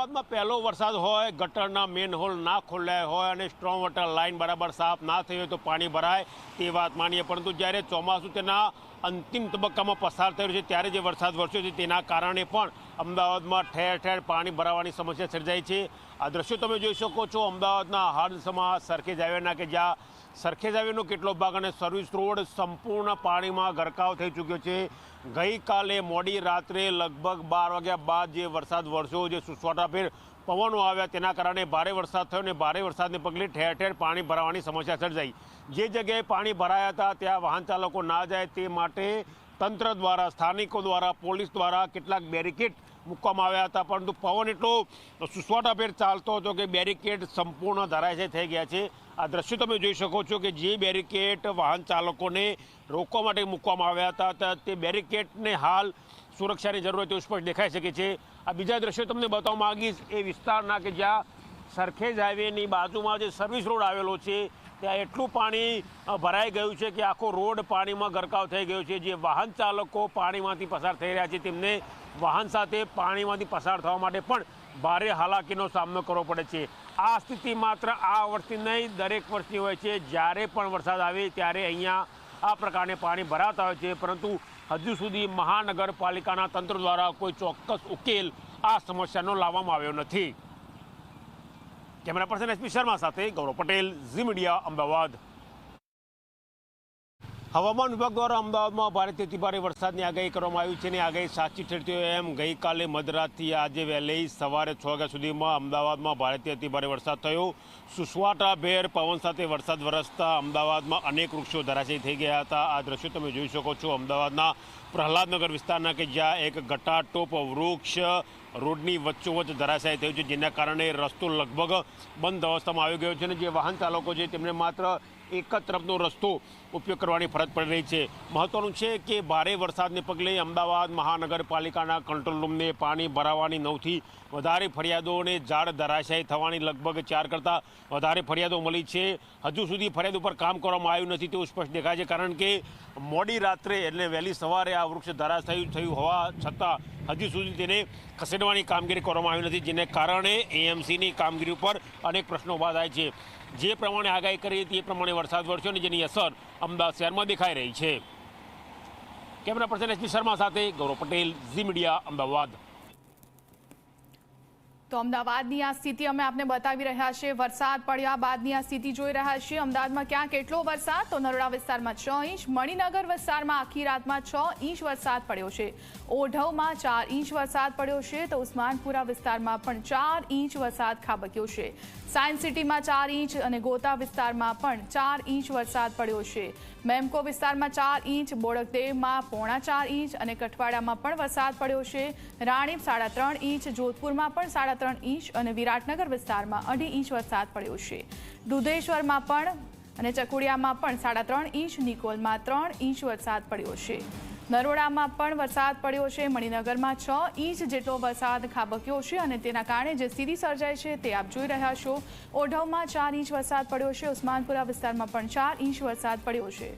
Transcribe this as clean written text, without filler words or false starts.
અમદાવાદમાં પહેલો વરસાદ હોય, ગટરના મેનહોલ ના ખોલાયા હોય અને સ્ટ્રોમ વોટર લાઇન બરાબર સાફ ના થઈ હોય તો પાણી ભરાય તે વાત માનીએ, પરંતુ જ્યારે ચોમાસું તેના અંતિમ તબક્કામાં પસાર થયું છે ત્યારે જે વરસાદ વરસ્યો છે તેના કારણે પણ અમદાવાદમાં ઠેર ઠેર પાણી ભરાવાની સમસ્યા સર્જાઈ છે। આ દ્રશ્યો તમે જોઈ શકો છો અમદાવાદના હાર્દસમાં સરખેજ હાઈવેના, કે જ્યાં સરખેજ હાઈવેનો કેટલો ભાગ અને સર્વિસ રોડ સંપૂર્ણ પાણીમાં ગરકાવ થઈ ચૂક્યો છે। ગઈકાલે મોડી રાત્રે લગભગ 12 વાગ્યા બાદ જે વરસાદ વરસ્યો, જે સુસવાટાભેર પવનો આવ્યા તેના કારણે ભારે વરસાદ થયો અને ભારે વરસાદને પગલે ઠેર ઠેર પાણી ભરાવાની સમસ્યા સર્જાઈ। જે જગ્યાએ પાણી ભરાયા હતા ત્યાં વાહન ચાલકો ના જાય તે માટે તંત્ર દ્વારા, સ્થાનિકો દ્વારા, પોલીસ દ્વારા કેટલાક બેરિકેડ મૂકવામાં આવ્યા હતા, પરંતુ પવન એટલો સુસવાટાભેર ચાલતો હતો કે બેરિકેડ સંપૂર્ણ ધરાશય થઈ ગયા છે। આ દ્રશ્યો તમે જોઈ શકો છો કે જે બેરિકેડ વાહન ચાલકોને રોકવા માટે મૂકવામાં આવ્યા હતા તે બેરિકેડને હાલ સુરક્ષાની જરૂર હોય તેવું સ્પષ્ટ દેખાઈ શકે છે। આ બીજા દ્રશ્યો તમને બતાવવા માંગીશ એ વિસ્તારના, કે જ્યાં સરખેજ હાઈવેની બાજુમાં જે સર્વિસ રોડ આવેલો છે ત્યાં એટલું પાણી ભરાઈ ગયું છે કે આખો રોડ પાણીમાં ગરકાવ થઈ ગયો છે। જે વાહન ચાલકો પાણીમાંથી પસાર થઈ રહ્યા છે તેમને વાહન સાથે પાણીમાંથી પસાર થવા માટે પણ ભારે હાલાકીનો સામનો કરવો પડે છે। આ સ્થિતિ માત્ર આ વર્ષથી નહીં, દરેક વર્ષની હોય છે। જ્યારે પણ વરસાદ આવે ત્યારે અહીંયા આ પ્રકારે પાણી ભરાતા હોય છે, પરંતુ હજુ સુધી મહાનગરપાલિકાના તંત્ર દ્વારા કોઈ ચોક્કસ ઉકેલ આ સમસ્યાનો લાવવામાં આવ્યો નથી। કેમેરા પર્સન એસપી શર્મા સાથે ગૌરવ પટેલ, ઝી મીડિયા, અમદાવાદ। હવામાન વિભાગ દ્વારા અમદાવાદમાં ભારેથી અતિભારે વરસાદની આગાહી કરવામાં આવી છે અને આગાહી સાચી ઠરતી હોય એમ ગઈકાલે મધરાતથી આજે વહેલી સવારે 6 વાગ્યા સુધીમાં અમદાવાદમાં ભારેથી અતિભારે વરસાદ થયો। સુસવાટાભેર પવન સાથે વરસાદ વરસતા અમદાવાદમાં અનેક વૃક્ષો ધરાશયી થઈ ગયા હતા। આ દ્રશ્યો તમે જોઈ શકો છો અમદાવાદના પ્રહલાદનગર વિસ્તારના, કે જ્યાં એક ઘટાટોપ વૃક્ષ રોડની વચ્ચોવચ્ચ ધરાશાયી થયું છે, જેના કારણે રસ્તો લગભગ બંધ અવસ્થામાં આવી ગયો છે અને જે વાહન ચાલકો છે તેમને માત્ર એક જ તરફનો રસ્તો ઉપયોગ કરવાની ફરજ પડી રહી છે। મહત્વનું છે કે ભારે વરસાદને પગલે અમદાવાદ મહાનગરપાલિકાના કંટ્રોલ રૂમને પાણી ભરાવાની 9થી વધારે ફરિયાદો અને ઝાડ ધરાશાયી થવાની લગભગ 4 કરતાં વધારે ફરિયાદો મળી છે। હજુ સુધી ફરિયાદ ઉપર કામ કરવામાં આવ્યું નથી તેવું સ્પષ્ટ દેખાય છે, કારણ કે મોડી રાત્રે એટલે વહેલી સવારે આ વૃક્ષ ધરાશાયી થયું હોવા છતાં હજી સુધી તેને ખસેડવાની કામગીરી કરવામાં આવી નથી, જેને કારણે એએમસીની કામગીરી ઉપર અનેક પ્રશ્નો ઊભા થાય છે। જે પ્રમાણે આગાહી કરી તે પ્રમાણે વરસાદ વરસ્યો અને જેની અસર અમદાવાદ શહેરમાં દેખાઈ રહી છે। કેમેરા પર્સન એસપી શર્મા સાથે ગૌરવ પટેલ, ઝી મીડિયા, અમદાવાદ। તો અમદાવાદની આ સ્થિતિ અમે આપને બતાવી રહ્યા છે। વરસાદ પડ્યા બાદની આ સ્થિતિ જોઈ રહ્યા છીએ। અમદાવાદમાં ક્યાં કેટલો વરસાદ? તો નરોડા વિસ્તારમાં 6 ઇંચ, મણિનગર વિસ્તારમાં આખી રાતમાં 6 ઇંચ વરસાદ પડ્યો છે। ઓઢવમાં 4 ઇંચ વરસાદ પડ્યો છે, તો ઉસ્માનપુરા વિસ્તારમાં પણ 4 ઇંચ વરસાદ ખાબક્યો છે। સાયન્સ સિટીમાં 4 ઇંચ અને ગોતા વિસ્તારમાં પણ 4 ઇંચ વરસાદ પડ્યો છે। મેમકો વિસ્તારમાં 4 ઇંચ, બોડકદેવમાં 4.5 ઇંચ અને કઠવાડામાં પણ વરસાદ પડ્યો છે। રાણીપ 3.5 ઇંચ, જોધપુરમાં પણ 3.5 ઇંચ અને વિરાટનગર વિસ્તારમાં 2.5 ઇંચ વરસાદ પડ્યો છે। દુધેશ્વરમાં પણ અને ચકુડિયામાં પણ 3.5 ઇંચ, નિકોલમાં 3 ઇંચ વરસાદ પડ્યો છે। નરોડામાં પણ વરસાદ પડ્યો છે। મણિનગરમાં 6 ઇંચ જેટલો વરસાદ ખાબક્યો છે અને તેના કારણે જે સ્થિતિ સર્જાય છે તે આપ જોઈ રહ્યા છો। ઓઢવમાં 4 ઇંચ વરસાદ પડ્યો છે। ઉસ્માનપુરા વિસ્તારમાં પણ 4 ઇંચ વરસાદ પડ્યો છે।